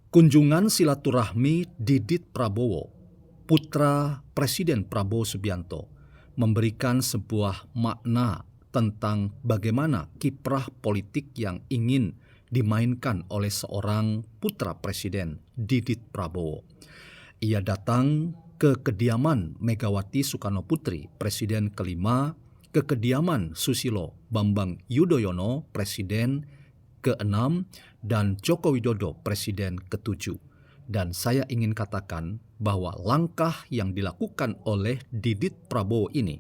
Kunjungan silaturahmi Didit Prabowo, putra Presiden Prabowo Subianto, memberikan sebuah makna tentang bagaimana kiprah politik yang ingin dimainkan oleh seorang putra Presiden, Didit Prabowo. Ia datang ke kediaman Megawati Soekarnoputri, Presiden kelima, ke kediaman Susilo Bambang Yudhoyono, Presiden ke-6, dan Joko Widodo, Presiden ke-7. Dan saya ingin katakan bahwa langkah yang dilakukan oleh Didit Prabowo ini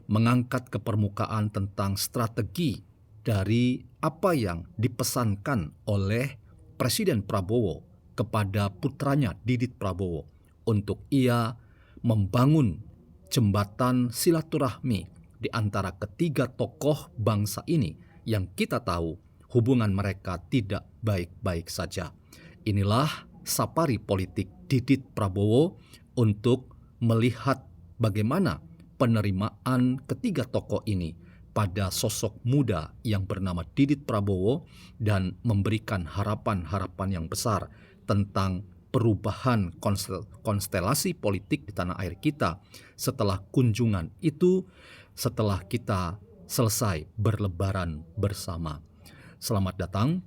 mengangkat ke permukaan tentang strategi dari apa yang dipesankan oleh Presiden Prabowo kepada putranya Didit Prabowo untuk ia membangun jembatan silaturahmi di antara ketiga tokoh bangsa ini yang kita tahu hubungan mereka tidak baik-baik saja. Inilah safari politik Didit Prabowo untuk melihat bagaimana penerimaan ketiga tokoh ini pada sosok muda yang bernama Didit Prabowo dan memberikan harapan-harapan yang besar tentang perubahan konstelasi politik di tanah air kita setelah kunjungan itu, setelah kita selesai berlebaran bersama. Selamat datang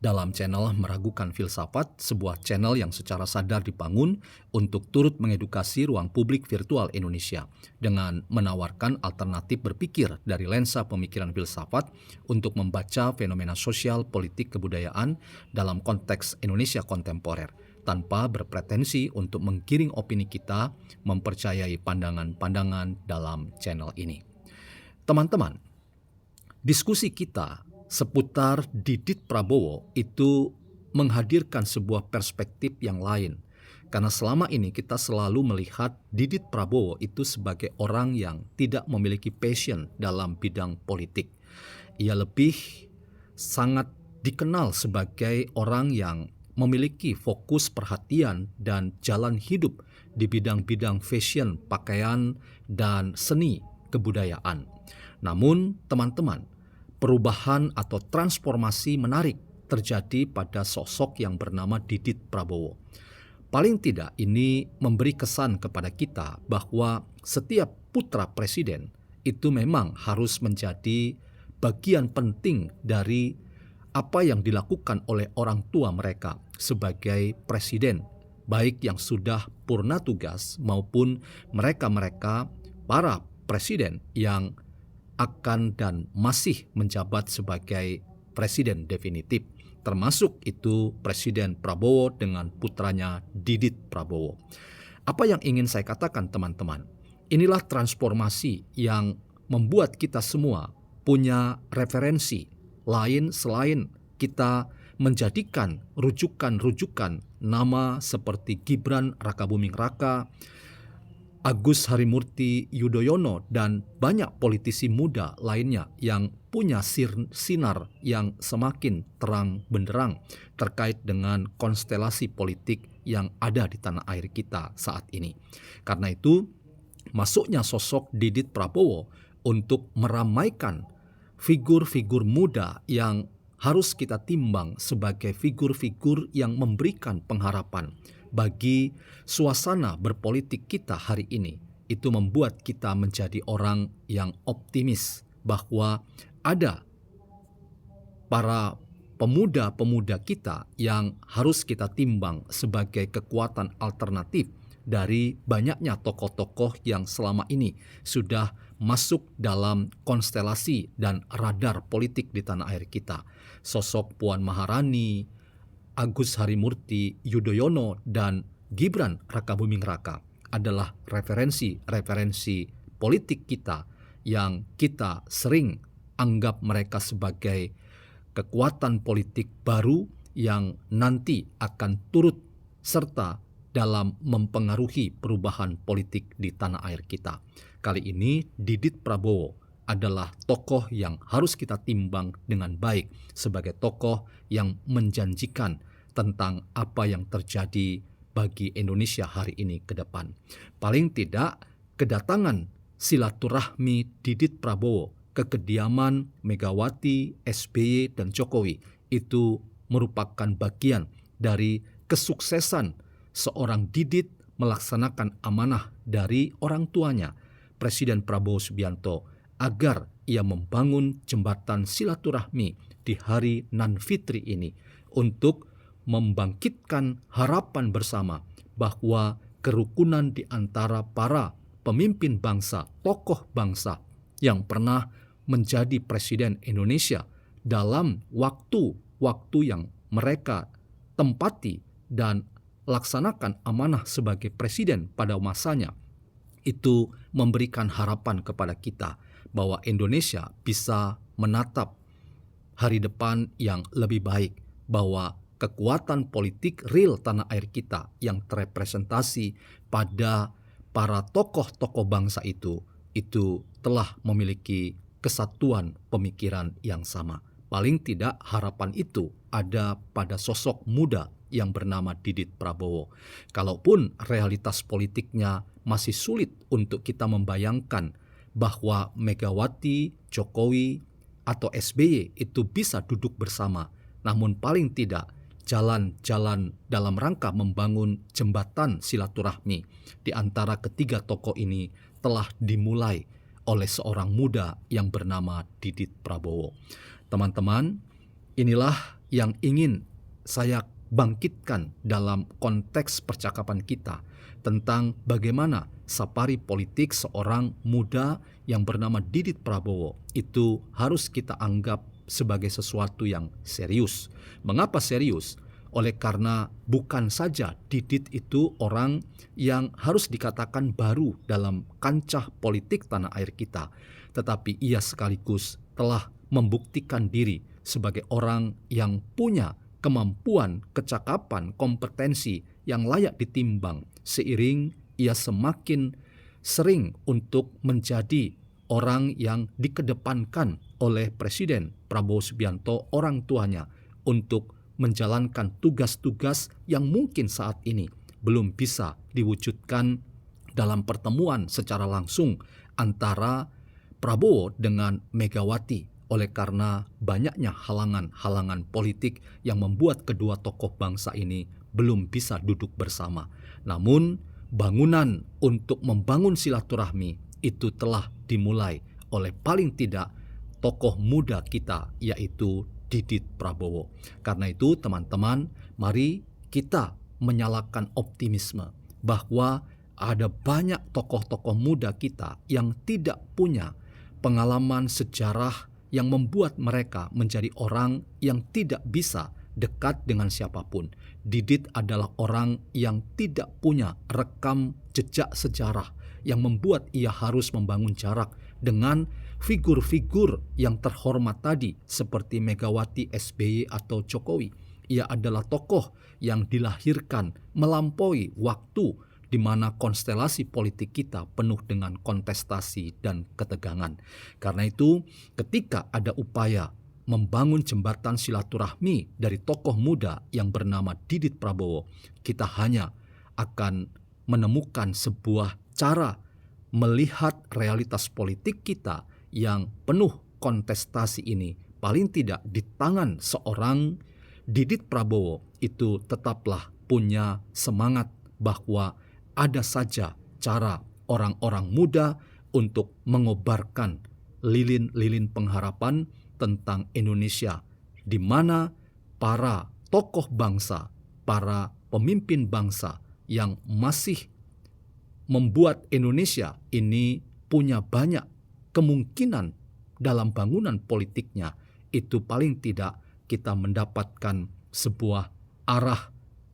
dalam channel Meragukan Filsafat, sebuah channel yang secara sadar dibangun untuk turut mengedukasi ruang publik virtual Indonesia dengan menawarkan alternatif berpikir dari lensa pemikiran filsafat untuk membaca fenomena sosial, politik, kebudayaan dalam konteks Indonesia kontemporer, tanpa berpretensi untuk menggiring opini kita mempercayai pandangan-pandangan dalam channel ini. Teman-teman, diskusi kita seputar Didit Prabowo itu menghadirkan sebuah perspektif yang lain. Karena selama ini kita selalu melihat Didit Prabowo itu sebagai orang yang tidak memiliki passion dalam bidang politik. Ia lebih sangat dikenal sebagai orang yang memiliki fokus perhatian dan jalan hidup di bidang-bidang fashion, pakaian, dan seni kebudayaan. Namun teman-teman, perubahan atau transformasi menarik terjadi pada sosok yang bernama Didit Prabowo. Paling tidak ini memberi kesan kepada kita bahwa setiap putra presiden itu memang harus menjadi bagian penting dari apa yang dilakukan oleh orang tua mereka sebagai presiden, baik yang sudah purna tugas maupun mereka-mereka para presiden yang akan dan masih menjabat sebagai presiden definitif, termasuk itu Presiden Prabowo dengan putranya Didit Prabowo. Apa yang ingin saya katakan teman-teman, inilah transformasi yang membuat kita semua punya referensi lain selain kita menjadikan rujukan-rujukan nama seperti Gibran Rakabuming Raka, Agus Harimurti Yudhoyono, dan banyak politisi muda lainnya yang punya sinar yang semakin terang benderang terkait dengan konstelasi politik yang ada di tanah air kita saat ini. Karena itu, masuknya sosok Didit Prabowo untuk meramaikan figur-figur muda yang harus kita timbang sebagai figur-figur yang memberikan pengharapan bagi suasana berpolitik kita hari ini. Itu membuat kita menjadi orang yang optimis bahwa ada para pemuda-pemuda kita yang harus kita timbang sebagai kekuatan alternatif dari banyaknya tokoh-tokoh yang selama ini sudah masuk dalam konstelasi dan radar politik di tanah air kita. Sosok Puan Maharani, Agus Harimurti Yudhoyono, dan Gibran Rakabuming Raka adalah referensi politik kita yang kita sering anggap mereka sebagai kekuatan politik baru yang nanti akan turut serta dalam mempengaruhi perubahan politik di tanah air kita. Kali ini Didit Prabowo adalah tokoh yang harus kita timbang dengan baik sebagai tokoh yang menjanjikan tentang apa yang terjadi bagi Indonesia hari ini ke depan. Paling tidak, kedatangan silaturahmi Didit Prabowo ke kediaman Megawati, SBY, dan Jokowi itu merupakan bagian dari kesuksesan seorang Didit melaksanakan amanah dari orang tuanya, Presiden Prabowo Subianto, agar ia membangun jembatan silaturahmi di hari Nan Fitri ini untuk membangkitkan harapan bersama bahwa kerukunan di antara para pemimpin bangsa, tokoh bangsa yang pernah menjadi Presiden Indonesia dalam waktu-waktu yang mereka tempati dan laksanakan amanah sebagai presiden pada masanya, itu memberikan harapan kepada kita bahwa Indonesia bisa menatap hari depan yang lebih baik, bahwa kekuatan politik real tanah air kita yang terrepresentasi pada para tokoh-tokoh bangsa itu telah memiliki kesatuan pemikiran yang sama. Paling tidak harapan itu ada pada sosok muda yang bernama Didit Prabowo. Kalaupun realitas politiknya masih sulit untuk kita membayangkan bahwa Megawati, Jokowi, atau SBY itu bisa duduk bersama, namun paling tidak jalan-jalan dalam rangka membangun jembatan silaturahmi di antara ketiga tokoh ini telah dimulai oleh seorang muda yang bernama Didit Prabowo. Teman-teman, inilah yang ingin saya bangkitkan dalam konteks percakapan kita tentang bagaimana safari politik seorang muda yang bernama Didit Prabowo itu harus kita anggap sebagai sesuatu yang serius. Mengapa serius? Oleh karena bukan saja Didit itu orang yang harus dikatakan baru dalam kancah politik tanah air kita, tetapi ia sekaligus telah membuktikan diri sebagai orang yang punya kemampuan, kecakapan, kompetensi yang layak ditimbang seiring ia semakin sering untuk menjadi orang yang dikedepankan oleh Presiden Prabowo Subianto, orang tuanya, untuk menjalankan tugas-tugas yang mungkin saat ini belum bisa diwujudkan dalam pertemuan secara langsung antara Prabowo dengan Megawati, oleh karena banyaknya halangan-halangan politik yang membuat kedua tokoh bangsa ini belum bisa duduk bersama. Namun bangunan untuk membangun silaturahmi itu telah dimulai oleh paling tidak tokoh muda kita, yaitu Didit Prabowo. Karena itu teman-teman, mari kita menyalakan optimisme bahwa ada banyak tokoh-tokoh muda kita yang tidak punya pengalaman sejarah yang membuat mereka menjadi orang yang tidak bisa dekat dengan siapapun. Didit adalah orang yang tidak punya rekam jejak sejarah yang membuat ia harus membangun jarak dengan figur-figur yang terhormat tadi seperti Megawati, SBY, atau Jokowi. Ia adalah tokoh yang dilahirkan melampaui waktu di mana konstelasi politik kita penuh dengan kontestasi dan ketegangan. Karena itu, ketika ada upaya membangun jembatan silaturahmi dari tokoh muda yang bernama Didit Prabowo, kita hanya akan menemukan sebuah cara melihat realitas politik kita yang penuh kontestasi ini. Paling tidak di tangan seorang Didit Prabowo itu tetaplah punya semangat bahwa ada saja cara orang-orang muda untuk mengobarkan lilin-lilin pengharapan tentang Indonesia, di mana para tokoh bangsa, para pemimpin bangsa yang masih membuat Indonesia ini punya banyak kemungkinan dalam bangunan politiknya, itu paling tidak kita mendapatkan sebuah arah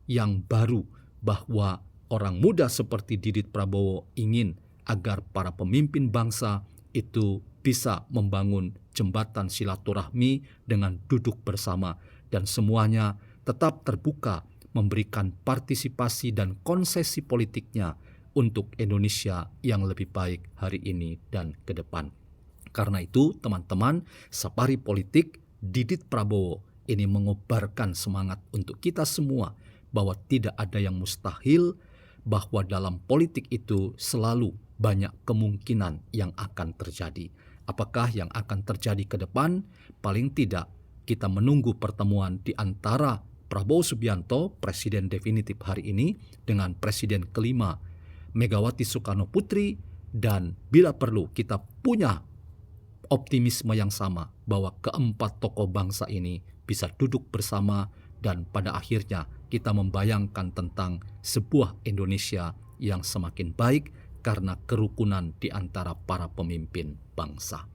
yang baru bahwa orang muda seperti Didit Prabowo ingin agar para pemimpin bangsa itu bisa membangun jembatan silaturahmi dengan duduk bersama dan semuanya tetap terbuka memberikan partisipasi dan konsesi politiknya untuk Indonesia yang lebih baik hari ini dan ke depan. Karena itu teman-teman, safari politik Didit Prabowo ini mengobarkan semangat untuk kita semua bahwa tidak ada yang mustahil, bahwa dalam politik itu selalu banyak kemungkinan yang akan terjadi. Apakah yang akan terjadi ke depan? Paling tidak kita menunggu pertemuan di antara Prabowo Subianto, presiden definitif hari ini, dengan presiden kelima Megawati Soekarno Putri, dan bila perlu kita punya optimisme yang sama bahwa keempat tokoh bangsa ini bisa duduk bersama dan pada akhirnya kita membayangkan tentang sebuah Indonesia yang semakin baik karena kerukunan di antara para pemimpin bangsa.